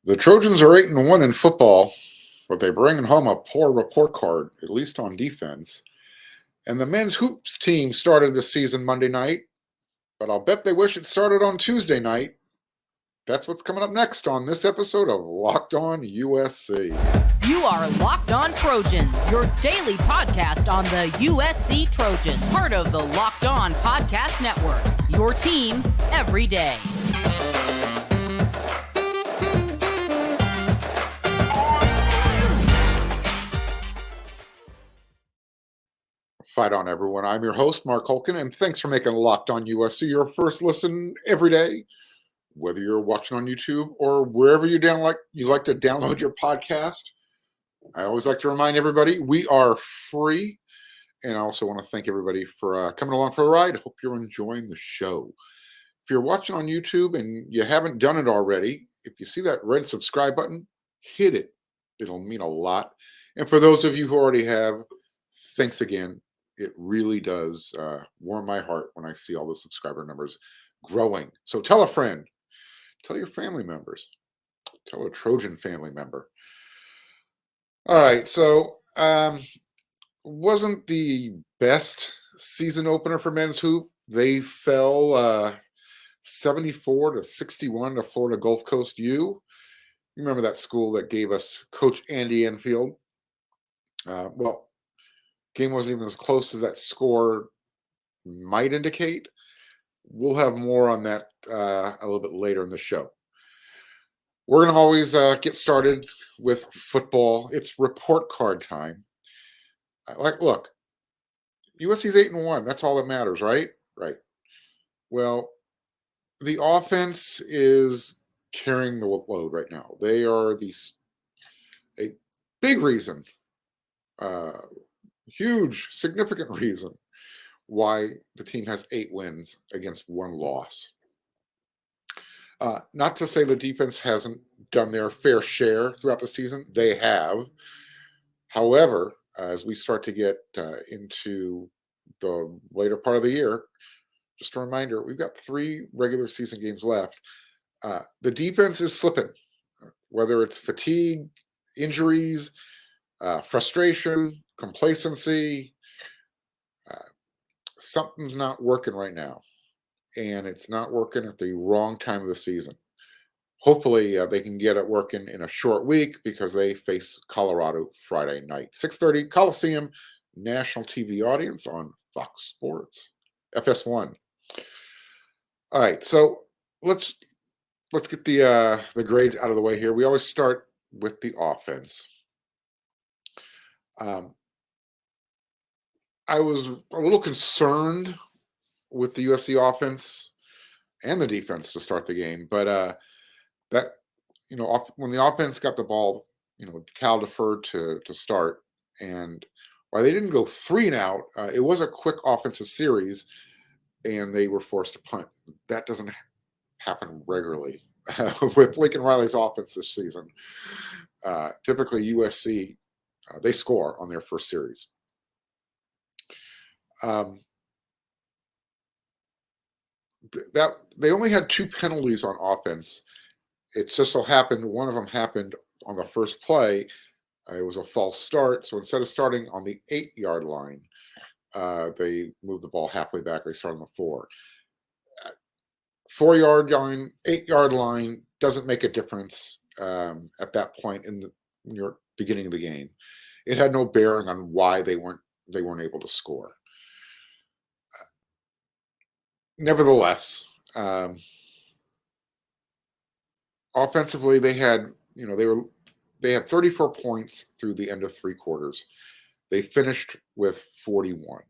The Trojans are 8-1 in football, but they're bringing home a poor report card, at least on defense. And the men's hoops team started the season Monday night, but I'll bet they wish it started on Tuesday night. That's what's coming up next on this episode of Locked On USC. You are Locked On Trojans, your daily podcast on the USC Trojans, part of the Locked On Podcast Network, your team every day. Fight on, everyone. I'm your host, Marc, and thanks for making Locked On USC your first listen every day. Whether you're watching on YouTube or wherever you like to download your podcast, I always like to remind everybody we are free. And I also want to thank everybody for coming along for the ride. Hope you're enjoying the show. If you're watching on YouTube and you haven't done it already, if you see that red subscribe button, hit it. It'll mean a lot. And for those of you who already have, thanks again. It really does warm my heart when I see all the subscriber numbers growing. So tell a friend. Tell your family members. Tell a Trojan family member. All right, so wasn't the best season opener for men's hoop. They fell 74-61 to Florida Gulf Coast U. You remember that school that gave us Coach Andy Enfield? Game wasn't even as close as that score might indicate. We'll have more on that a little bit later in the show. We're going to always get started with football. It's report card time. Look, USC's 8-1. That's all that matters, right? Right. Well, the offense is carrying the load right now. They are a big reason, huge, significant reason why the team has 8 wins against 1 loss. Not to say the defense hasn't done their fair share throughout the season. They have. However, as we start to get into the later part of the year, just a reminder, we've got 3 regular season games left. The defense is slipping, whether it's fatigue, injuries, frustration, complacency. Something's not working right now, and it's not working at the wrong time of the season. Hopefully, they can get it working in a short week because they face Colorado Friday night, 6:30 Coliseum, national TV audience on Fox Sports, FS1. All right, so let's get the grades out of the way here. We always start with the offense. I was a little concerned with the USC offense and the defense to start the game, but when the offense got the ball, Cal deferred to start, and while they didn't go 3 and out, it was a quick offensive series, and they were forced to punt. That doesn't happen regularly with Lincoln Riley's offense this season. Typically, USC they score on their first series. That they only had 2 penalties on offense. It just so happened one of them happened on the first play. It was a false start, so instead of starting on the 8-yard line, they moved the ball halfway back. They started on the 4. 4-yard line, 8-yard line doesn't make a difference at that point in your beginning of the game. It had no bearing on why they weren't able to score. Nevertheless, offensively, they had 34 points through the end of 3 quarters. They finished with 41.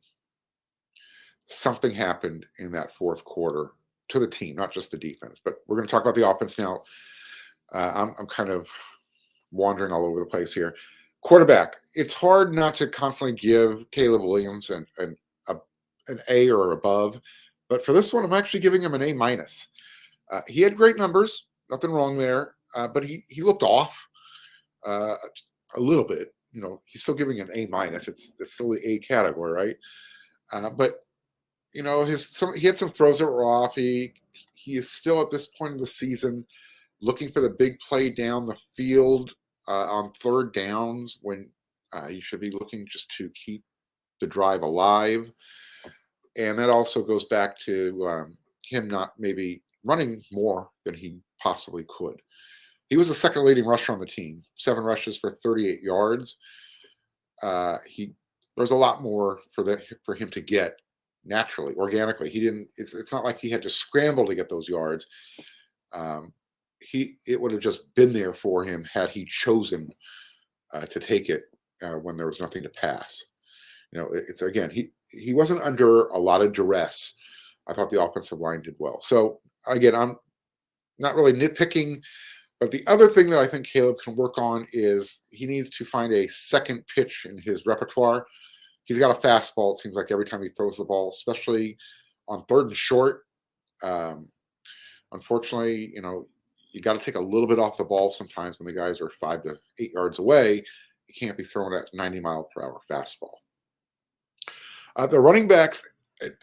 Something happened in that 4th quarter to the team, not just the defense. But we're going to talk about the offense now. I'm kind of wandering all over the place here. Quarterback. It's hard not to constantly give Caleb Williams an A or above. But for this one, I'm actually giving him an A-. He had great numbers. Nothing wrong there. But he looked off a little bit. He's still giving an A-. It's still the A category, right? But he had some throws that were off. He is still at this point of the season looking for the big play down the field on third downs when you should be looking just to keep the drive alive. And that also goes back to him not maybe running more than he possibly could. He was the second leading rusher on the team, 7 rushes for 38 yards. There's a lot more for him to get naturally, organically. He didn't. It's not like he had to scramble to get those yards. It would have just been there for him had he chosen to take it when there was nothing to pass. It's again he wasn't under a lot of duress. I thought the offensive line did well. So again, I'm not really nitpicking. But the other thing that I think Caleb can work on is he needs to find a second pitch in his repertoire. He's got a fastball, it seems like, every time he throws the ball, especially on third and short. Unfortunately, you got to take a little bit off the ball sometimes when the guys are 5 to 8 yards away. You can't be throwing that 90-mile-per-hour fastball. The running backs,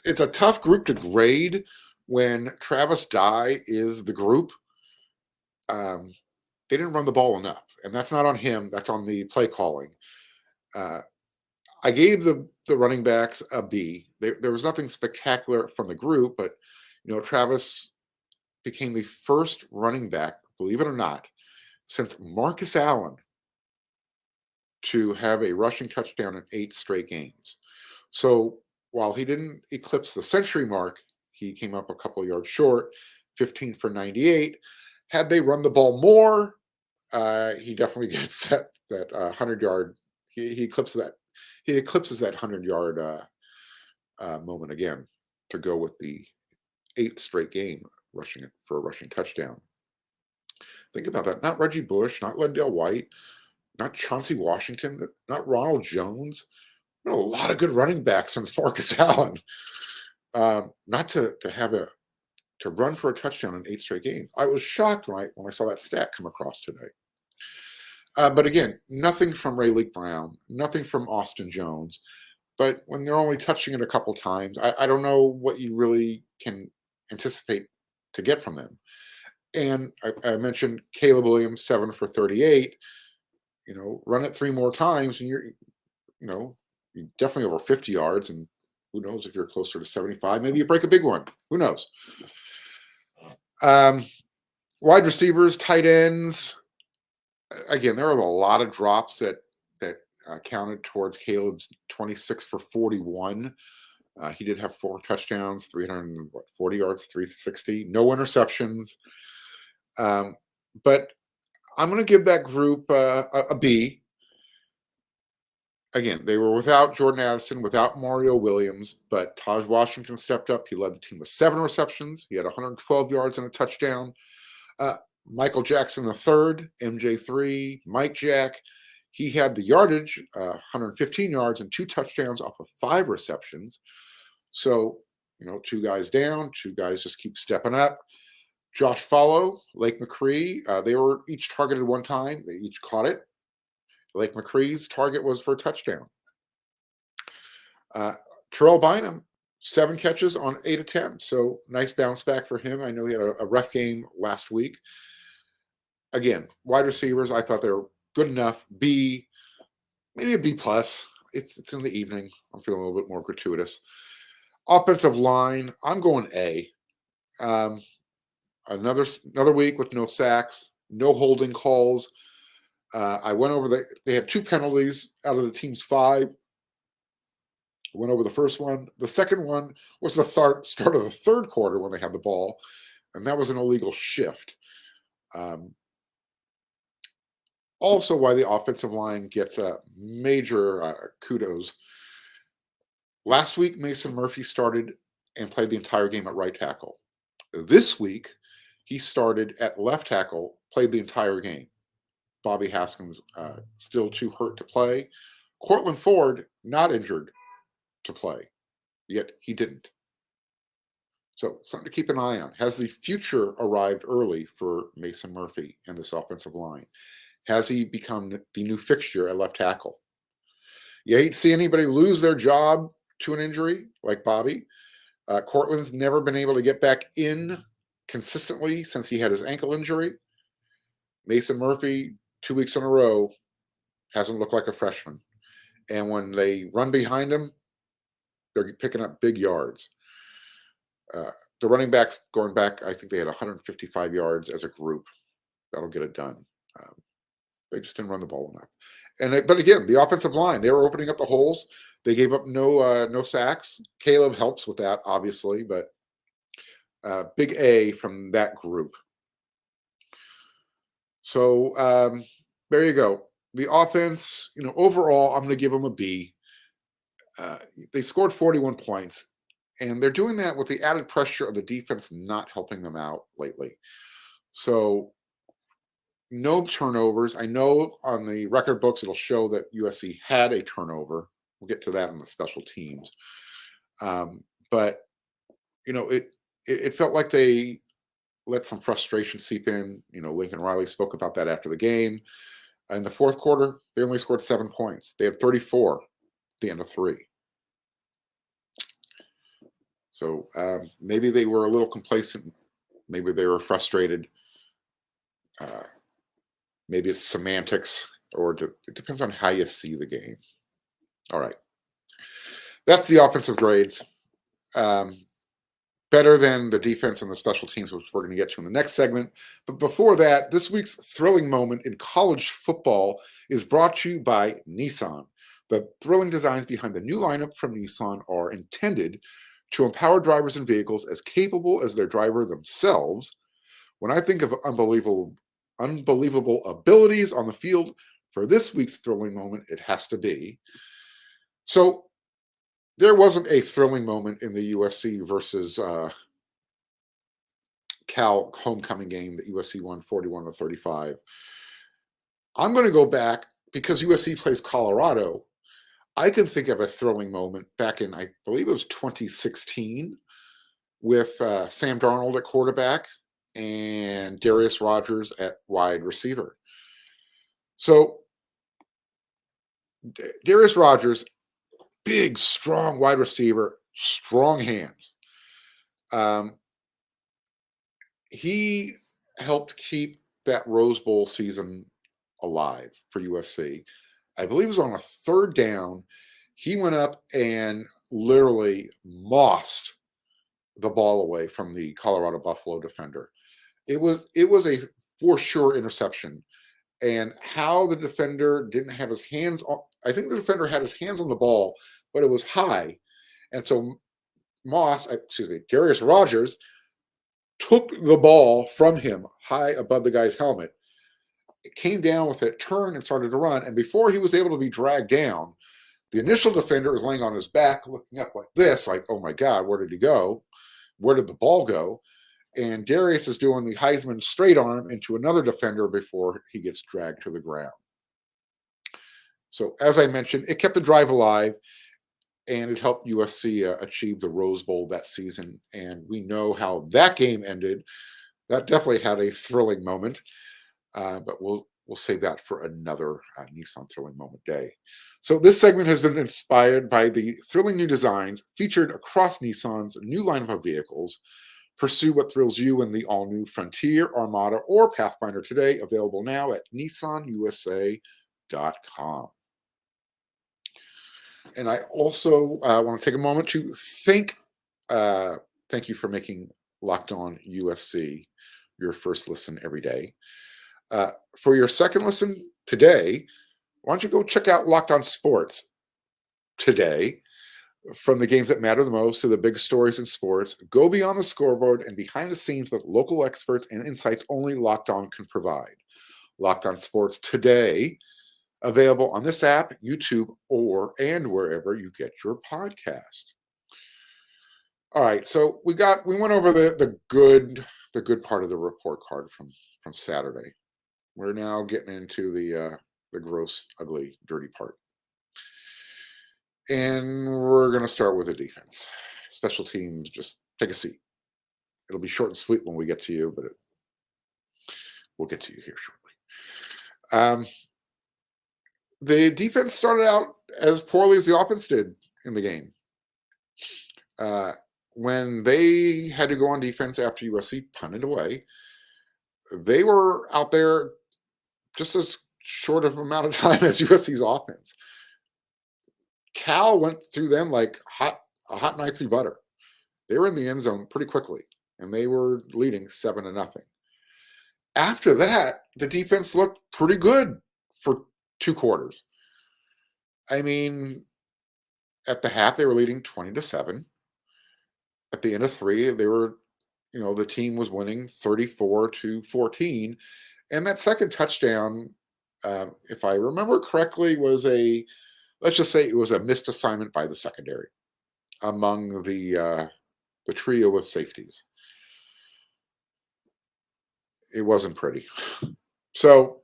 it's a tough group to grade when Travis Dye is the group. They didn't run the ball enough, and that's not on him. That's on the play calling. I gave the running backs a B. There was nothing spectacular from the group, but Travis became the first running back, believe it or not, since Marcus Allen to have a rushing touchdown in 8 straight games. So while he didn't eclipse the century mark, he came up a couple of yards short, 15 for 98. Had they run the ball more, he definitely gets that 100-yard. He eclipses that. He eclipses that 100-yard moment again to go with the 8th straight game rushing it for a rushing touchdown. Think about that. Not Reggie Bush, not Lendale White, not Chauncey Washington, not Ronald Jones. A lot of good running backs since Marcus Allen. Not to have to run for a touchdown in 8 straight games. I was shocked when I saw that stat come across today. But again, nothing from Rayleigh Brown, nothing from Austin Jones. But when they're only touching it a couple times, I don't know what you really can anticipate to get from them. And I mentioned Caleb Williams, 7 for 38. Run it 3 more times, and you're definitely over 50 yards. And who knows if you're closer to 75? Maybe you break a big one. Who knows? Wide receivers, tight ends. Again, there are a lot of drops that counted towards Caleb's 26 for 41. He did have 4 touchdowns, 340 yards, 360, no interceptions. But I'm going to give that group a B. Again, they were without Jordan Addison, without Mario Williams, but Taj Washington stepped up. He led the team with 7 receptions. He had 112 yards and a touchdown. Michael Jackson III, MJ3, Mike Jack. He had the yardage, 115 yards and 2 touchdowns off of 5 receptions. So, 2 guys down, 2 guys just keep stepping up. Josh Follow, Lake McCree, they were each targeted 1 time. They each caught it. Lake McCree's target was for a touchdown. Terrell Bynum, 7 catches on 8 attempts. So nice bounce back for him. I know he had a rough game last week. Again, wide receivers, I thought they were good enough. B, maybe a B+. It's in the evening. I'm feeling a little bit more gratuitous. Offensive line, I'm going A. Another week with no sacks, no holding calls. I went over they had 2 penalties out of the team's 5. Went over the first one. The second one was the start of the third quarter when they had the ball, and that was an illegal shift. Also, why the offensive line gets a major kudos. Last week, Mason Murphy started and played the entire game at right tackle. This week, he started at left tackle, played the entire game. Bobby Haskins still too hurt to play. Cortland Ford, not injured to play, yet he didn't. So something to keep an eye on. Has the future arrived early for Mason Murphy and this offensive line? Has he become the new fixture at left tackle? You hate to see anybody lose their job to an injury like Bobby. Cortland's never been able to get back in consistently since he had his ankle injury. Mason Murphy, 2 weeks in a row, hasn't looked like a freshman. And when they run behind him, they're picking up big yards. The running backs going back, I think they had 155 yards as a group. That'll get it done. They just didn't run the ball enough. But again, the offensive line, they were opening up the holes. They gave up no sacks. Caleb helps with that, obviously, but big A from that group. So there you go. The offense, overall, I'm going to give them a B. They scored 41 points, and they're doing that with the added pressure of the defense not helping them out lately. So no turnovers. I know on the record books it'll show that USC had a turnover. We'll get to that in the special teams. But it felt like they let some frustration seep in. Lincoln Riley spoke about that after the game. In the fourth quarter, they only scored 7 points. They had 34 at the end of 3. So maybe they were a little complacent. Maybe they were frustrated. Maybe it's semantics, or it depends on how you see the game. All right. That's the offensive grades. Better than the defense and the special teams, which we're going to get to in the next segment. But before that, this week's thrilling moment in college football is brought to you by Nissan. The thrilling designs behind the new lineup from Nissan are intended to empower drivers and vehicles as capable as their driver themselves. When I think of unbelievable abilities on the field, for this week's thrilling moment, it has to be. So there wasn't a thrilling moment in the USC versus Cal homecoming game that USC won 41-35. I'm going to go back because USC plays Colorado. I can think of a thrilling moment back in, I believe it was 2016, with Sam Darnold at quarterback and Darius Rogers at wide receiver. So Darius Rogers, big, strong wide receiver, strong hands. He helped keep that Rose Bowl season alive for USC. I believe it was on a third down. He went up and literally mossed the ball away from the Colorado Buffalo defender. It was a for sure interception. And how the defender didn't have his hands on, I think the defender had his hands on the ball, but it was high. And so Darius Rogers took the ball from him high above the guy's helmet. It came down with it, turned, and started to run. And before he was able to be dragged down, the initial defender was laying on his back, looking up like this, like, oh my God, where did he go? Where did the ball go? And Darius is doing the Heisman straight arm into another defender before he gets dragged to the ground. So as I mentioned, it kept the drive alive, and it helped USC achieve the Rose Bowl that season. And we know how that game ended. That definitely had a thrilling moment, but we'll save that for another Nissan Thrilling Moment Day. So this segment has been inspired by the thrilling new designs featured across Nissan's new lineup of vehicles. Pursue what thrills you in the all-new Frontier, Armada, or Pathfinder today, available now at nissanusa.com. And I also want to take a moment to thank you for making Locked On USC your first listen every day. For your second listen today, why don't you go check out Locked On Sports today? From the games that matter the most to the big stories in sports, go beyond the scoreboard and behind the scenes with local experts and insights only Locked On can provide. Locked On Sports today, available on this app, YouTube, and wherever you get your podcast. All right, so we went over the good part of the report card from Saturday. We're now getting into the gross, ugly, dirty part. And we're going to start with the defense. Special teams, just take a seat. It'll be short and sweet when we get to you, but we'll get to you here shortly. The defense started out as poorly as the offense did in the game. When they had to go on defense after USC punted away, they were out there just as short of amount of time as USC's offense. Cal went through them like a hot knife through butter. They were in the end zone pretty quickly, and they were leading 7-0. After that, the defense looked pretty good for 2 quarters. I mean, at the half, they were leading 20-7. At the end of 3, they were, the team was winning 34-14. And that second touchdown, if I remember correctly, let's just say it was a missed assignment by the secondary among the trio of safeties. It wasn't pretty. So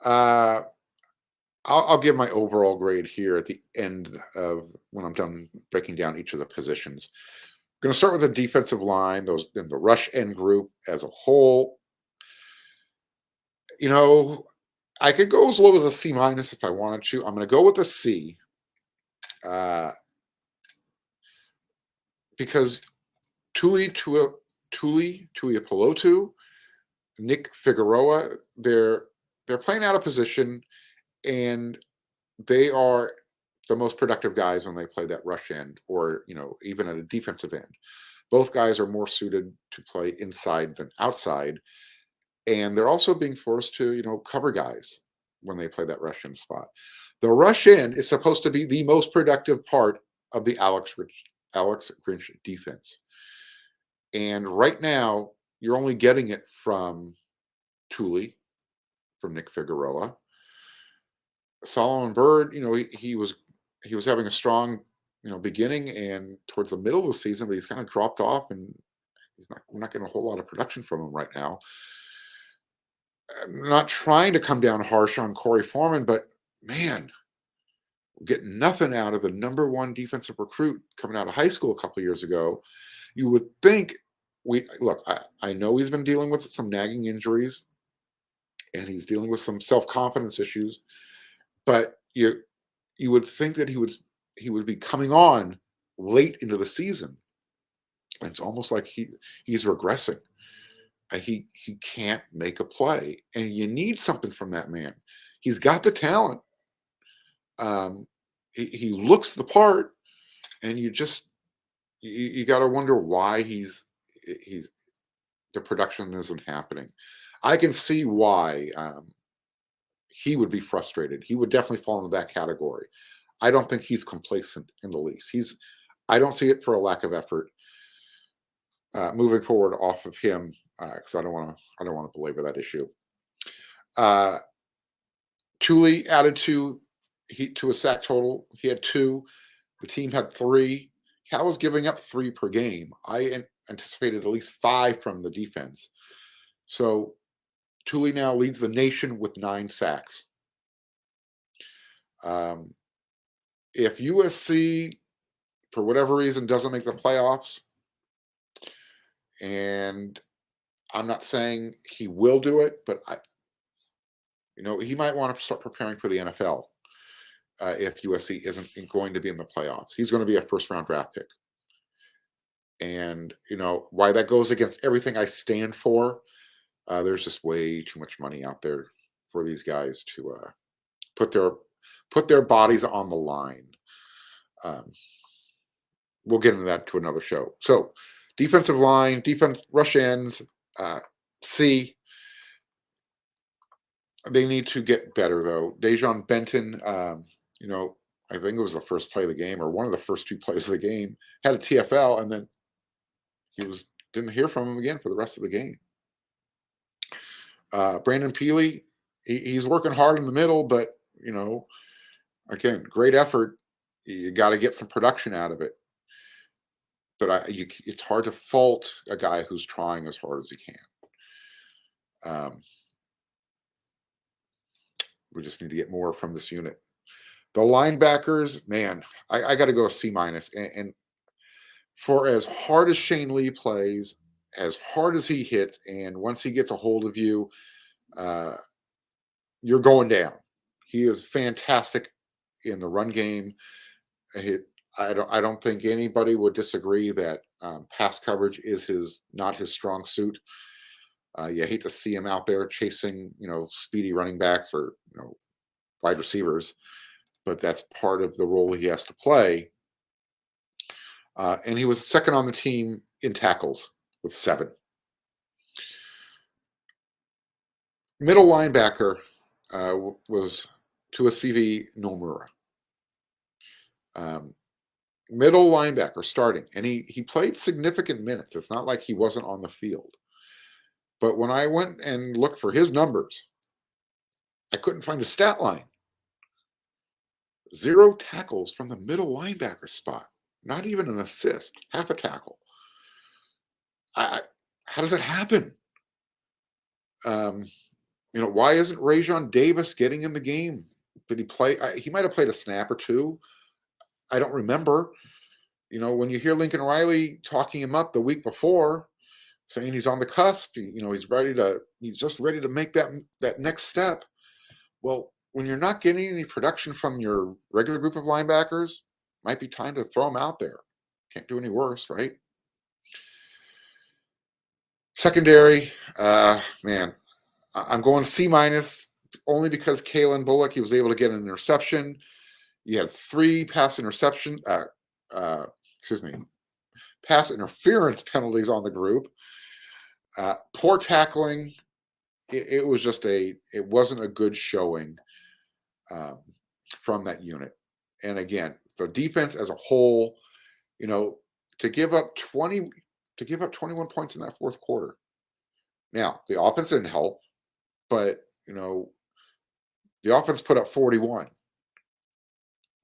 I'll give my overall grade here at the end of when I'm done breaking down each of the positions. I'm going to start with the defensive line, those in the rush end group as a whole. I could go as low as a C- if I wanted to. I'm going to go with a C. Because Tuli Tuipulotu, Nick Figueroa, they're playing out of position, and they are the most productive guys when they play that rush end or, even at a defensive end. Both guys are more suited to play inside than outside. And they're also being forced to, cover guys when they play that rush end spot. The rush end is supposed to be the most productive part of the Alex Grinch defense. And right now, you're only getting it from Tuli, from Nick Figueroa. Solomon Byrd, he was having a strong, beginning and towards the middle of the season, but he's kind of dropped off, and we're not getting a whole lot of production from him right now. I'm not trying to come down harsh on Corey Foreman, but man, we're getting nothing out of the number 1 defensive recruit coming out of high school a couple of years ago. You would think I know he's been dealing with some nagging injuries, and he's dealing with some self-confidence issues, but you would think that he would be coming on late into the season. And it's almost like he's regressing. He can't make a play, and you need something from that man. He's got the talent. He looks the part, and you got to wonder why the production isn't happening. I can see why he would be frustrated. He would definitely fall into that category. I don't think he's complacent in the least. I don't see it for a lack of effort. Moving forward off of him, because I don't want to belabor that issue. Tuli added to a sack total. He had 2. The team had 3. Cal was giving up 3 per game. I anticipated at least 5 from the defense. So Tuli now leads the nation with 9 sacks. If USC, for whatever reason, doesn't make the playoffs, and I'm not saying he will do it, but he might want to start preparing for the NFL if USC isn't going to be in the playoffs. He's going to be a first-round draft pick. And, why that goes against everything I stand for, there's just way too much money out there for these guys to put their bodies on the line. We'll get into that to another show. So, defensive line, defense, rush ends, C. They need to get better, though. Dejon Benton, I think it was the first play of the game, or one of the first 2 plays of the game, had a TFL, and then didn't hear from him again for the rest of the game. Brandon Peely, he's working hard in the middle, but again, great effort. You got to get some production out of it. But it's hard to fault a guy who's trying as hard as he can. We just need to get more from this unit. The linebackers, man, I got to go a C-. And for as hard as Shane Lee plays, as hard as he hits, and once he gets a hold of you, you're going down. He is fantastic in the run game. I don't think anybody would disagree that pass coverage is not his strong suit. You hate to see him out there chasing, speedy running backs or, wide receivers, but that's part of the role he has to play. And he was second on the team in tackles with 7. Middle linebacker was Tua CV Nomura. Middle linebacker starting, and he played significant minutes. It's not like he wasn't on the field. But when I went and looked for his numbers, I couldn't find a stat line. 0 tackles from the middle linebacker spot. Not even an assist, half a tackle. How does it happen? Why isn't Rajon Davis getting in the game? Did he play? He might have played a snap or 2. I don't remember. When you hear Lincoln Riley talking him up the week before, saying he's on the cusp, he's just ready to make that next step. Well, when you're not getting any production from your regular group of linebackers, might be time to throw them out there. Can't do any worse, right? Secondary, man, I'm going C- only because Kalen Bullock, he was able to get an interception. You had 3 pass interference penalties on the group. Poor tackling. It wasn't a good showing from that unit. And again, the defense as a whole, to give up 21 points in that fourth quarter. Now, the offense didn't help, but the offense put up 41.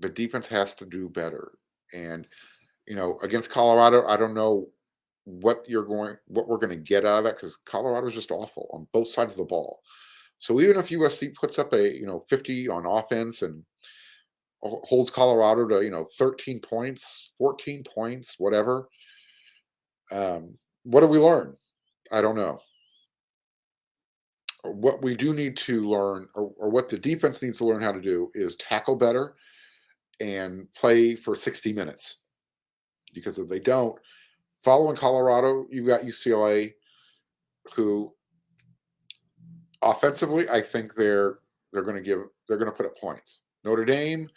The defense has to do better. And against Colorado, I don't know what we're going to get out of that, because Colorado's just awful on both sides of the ball. So even if USC puts up a 50 on offense and holds Colorado to 13 points, 14 points, whatever, what do we learn? I don't know. What we do need to learn, or what the defense needs to learn how to do, is tackle better and play for 60 minutes. Because if they don't, following Colorado, you've got UCLA, who offensively, I think they're going to put up points. Notre Dame,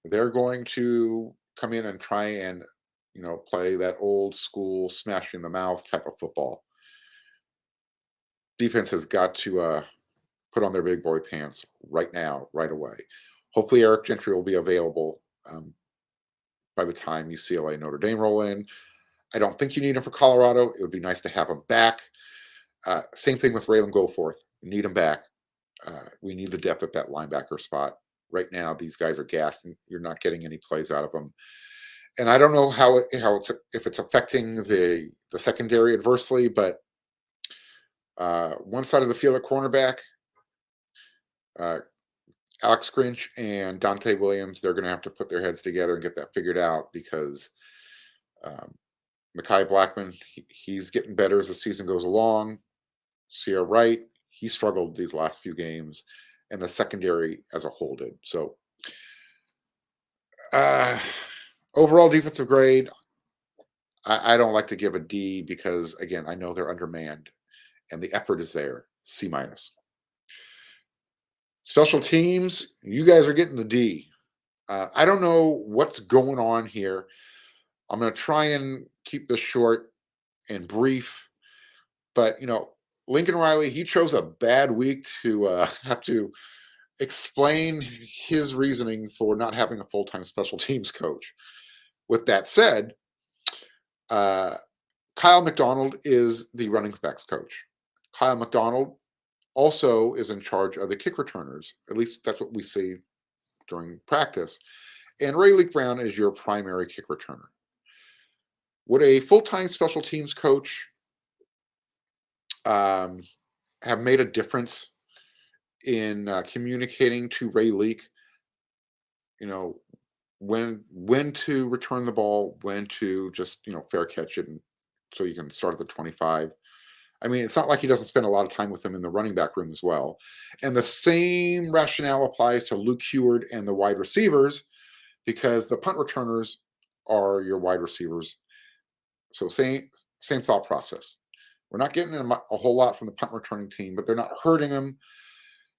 they're going to come in and try and play that old school smash in the mouth type of football. Defense has got to put on their big boy pants right now, right away. Hopefully Eric Gentry will be available by the time UCLA Notre Dame roll in. I don't think you need him for Colorado. It would be nice to have him back. Same thing with Raylan Goforth. We need him back. We need the depth at that linebacker spot. Right now, these guys are gassed, and you're not getting any plays out of them. And I don't know if it's affecting the secondary adversely, but one side of the field at cornerback, Alex Grinch and Dante Williams, they're going to have to put their heads together and get that figured out, because Mekhi Blackman, he's getting better as the season goes along. Sierra Wright, he struggled these last few games, and the secondary as a whole did. So overall defensive grade, I don't like to give a D, because, again, I know they're undermanned, and the effort is there. C-. Special teams, you guys are getting the D. I don't know what's going on here. I'm going to try and keep this short and brief, but Lincoln Riley, he chose a bad week to have to explain his reasoning for not having a full-time special teams coach. With that said, Kyle McDonald is the running backs coach. Kyle McDonald also is in charge of the kick returners. At least that's what we see during practice. And Ray Leak Brown is your primary kick returner. Would a full-time special teams coach have made a difference in communicating to Ray Leak, when to return the ball, when to just, fair catch it, and so you can start at the 25? I mean, it's not like he doesn't spend a lot of time with them in the running back room as well. And the same rationale applies to Luke Heward and the wide receivers, because the punt returners are your wide receivers. So same thought process. We're not getting a whole lot from the punt returning team, but they're not hurting them.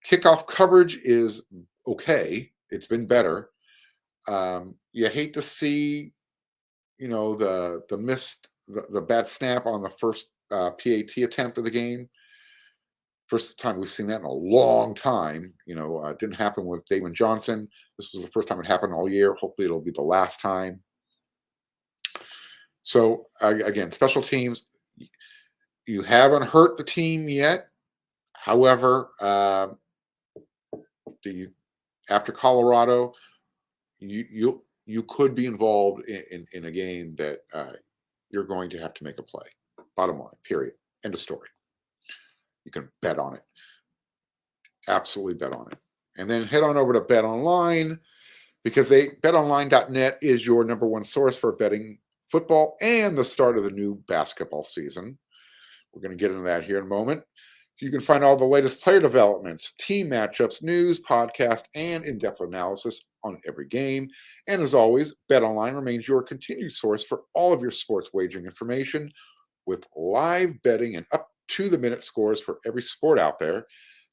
Kickoff coverage is okay. It's been better. You hate to see, the bad snap on the first PAT attempt of the game. First time we've seen that in a long time. It didn't happen with Damon Johnson. This was the first time it happened all year. Hopefully it'll be the last time. So again, special teams, you haven't hurt the team yet. However, after Colorado, you could be involved in a game that you're going to have to make a play. Bottom line, period. End of story. You can bet on it. Absolutely bet on it. And then head on over to BetOnline, because betonline.net is your number one source for betting football and the start of the new basketball season. We're going to get into that here in a moment. You can find all the latest player developments, team matchups, news, podcast, and in-depth analysis on every game. And as always, BetOnline remains your continued source for all of your sports wagering information, with live betting and up-to-the-minute scores for every sport out there.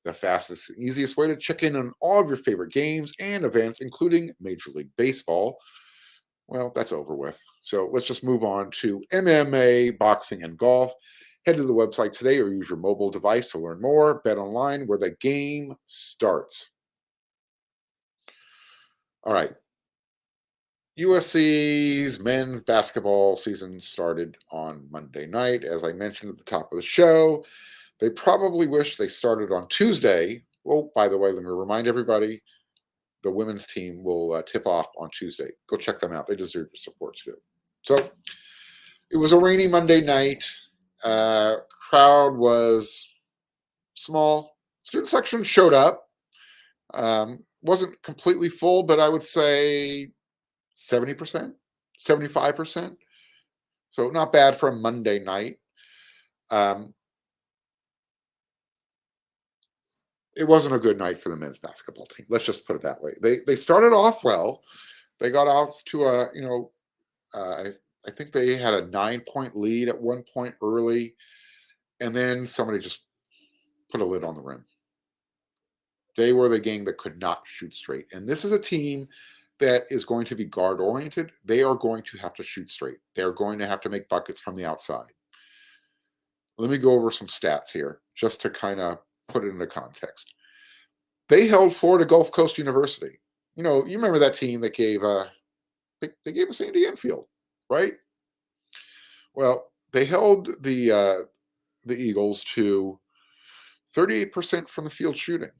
The fastest and easiest way to check in on all of your favorite games and events, including Major League Baseball. Well, that's over with. So let's just move on to MMA, boxing, and golf. Head to the website today or use your mobile device to learn more. BetOnline, where the game starts. All right. USC's men's basketball season started on Monday night. As I mentioned at the top of the show, they probably wish they started on Tuesday. Well, by the way, let me remind everybody, the women's team will tip off on Tuesday. Go check them out. They deserve your support too. So it was a rainy Monday night. Crowd was small. Student section showed up. Wasn't completely full, but I would say 70%, 75%. So not bad for a Monday night. It wasn't a good night for the men's basketball team. Let's just put it that way. They started off well. They got off to I think they had a 9-point lead at one point early, and then somebody just put a lid on the rim. They were the gang that could not shoot straight. And this is a team that is going to be guard-oriented. They are going to have to shoot straight. They're going to have to make buckets from the outside. Let me go over some stats here just to kind of put it into context. They held Florida Gulf Coast University. You remember that team that gave they gave us Andy Enfield, right? Well, they held the Eagles to 38% from the field shooting.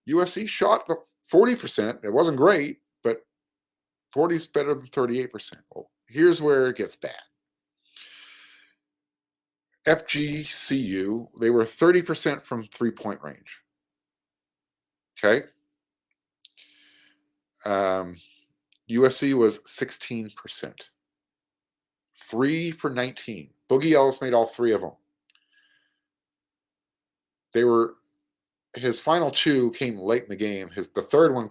USC shot the 40%. It wasn't great, but 40 is better than 38%. Well, here's where it gets bad. FGCU, they were 30% from three-point range. Okay. USC was 16%. 3 for 19. Boogie Ellis made all three of them. His final two came late in the game. The third one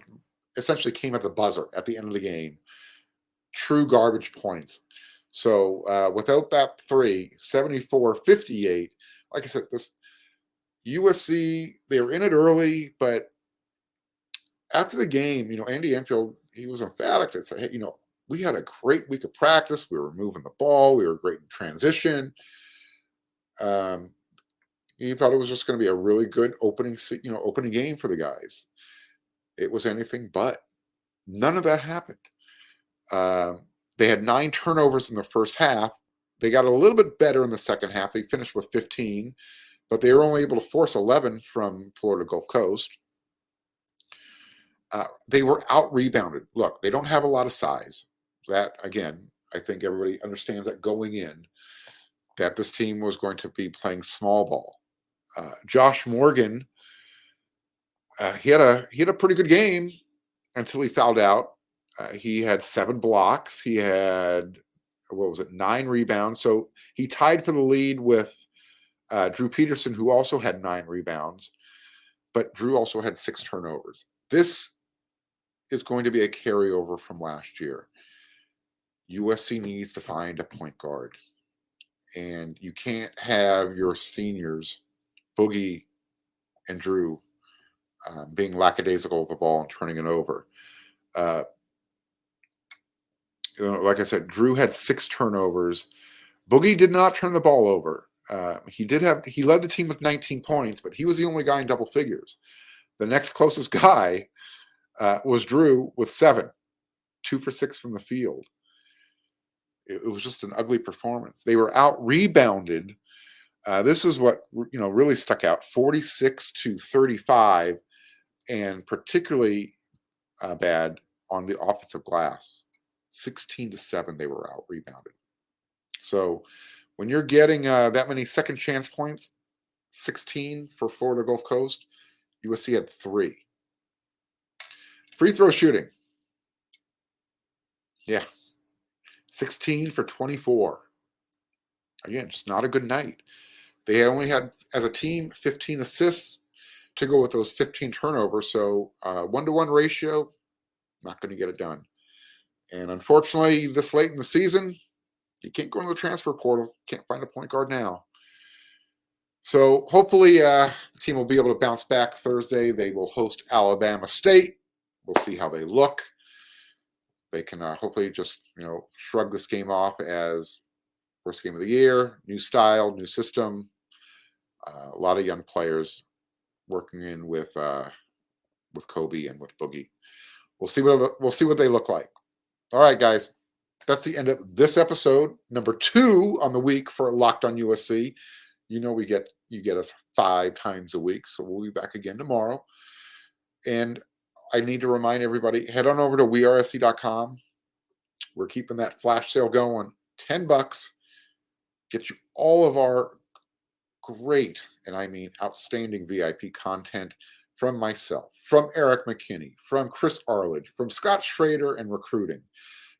essentially came at the buzzer at the end of the game. True garbage points. So without that three, 74-58, like I said, this USC, they were in it early, but after the game, Andy Enfield, he was emphatic that said, hey, we had a great week of practice. We were moving the ball. We were great in transition. He thought it was just going to be a really good opening game for the guys. It was anything but. None of that happened. They had 9 turnovers in the first half. They got a little bit better in the second half. They finished with 15, but they were only able to force 11 from Florida Gulf Coast. They were out-rebounded. Look, they don't have a lot of size. That, again, I think everybody understands that going in, that this team was going to be playing small ball. Josh Morgan, he had a pretty good game until he fouled out. He had 7 blocks. He had, 9 rebounds. So he tied for the lead with Drew Peterson, who also had 9 rebounds. But Drew also had 6 turnovers. This is going to be a carryover from last year. USC needs to find a point guard. And you can't have your seniors, Boogie and Drew, being lackadaisical with the ball and turning it over. Like I said, Drew had 6 turnovers. Boogie did not turn the ball over. He led the team with 19 points, but he was the only guy in double figures. The next closest guy was Drew with 7, 2 for 6 from the field. It was just an ugly performance. They were out rebounded. This is what really stuck out: 46-35, and particularly bad on the offensive glass. 16-7, they were out rebounded. So when you're getting that many second chance points, 16 for Florida Gulf Coast, USC had 3. Free throw shooting. Yeah. 16 for 24. Again, just not a good night. They only had, as a team, 15 assists to go with those 15 turnovers. So 1-to-1 ratio, not going to get it done. And unfortunately, this late in the season, you can't go into the transfer portal. Can't find a point guard now. So hopefully the team will be able to bounce back Thursday. They will host Alabama State. We'll see how they look. They can hopefully just, shrug this game off as first game of the year, new style, new system. A lot of young players working in with Kobe and with Boogie. We'll see what they look like. All right, guys. That's the end of this episode, number 2 on the week for Locked On USC. You get us 5 times a week, so we'll be back again tomorrow. And I need to remind everybody, head on over to wearesc.com. We're keeping that flash sale going. $10 get you all of our great, and I mean outstanding VIP content from myself, from Eric McKinney, from Chris Arledge, from Scott Schrader and recruiting,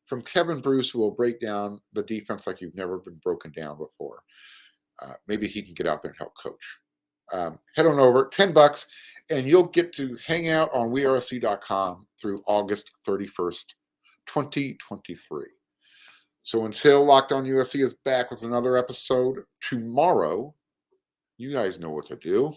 from Kevin Bruce, who will break down the defense like you've never been broken down before. Maybe he can get out there and help coach. Head on over, $10, and you'll get to hang out on wearesc.com through August 31st, 2023. So until Locked On USC is back with another episode tomorrow, you guys know what to do.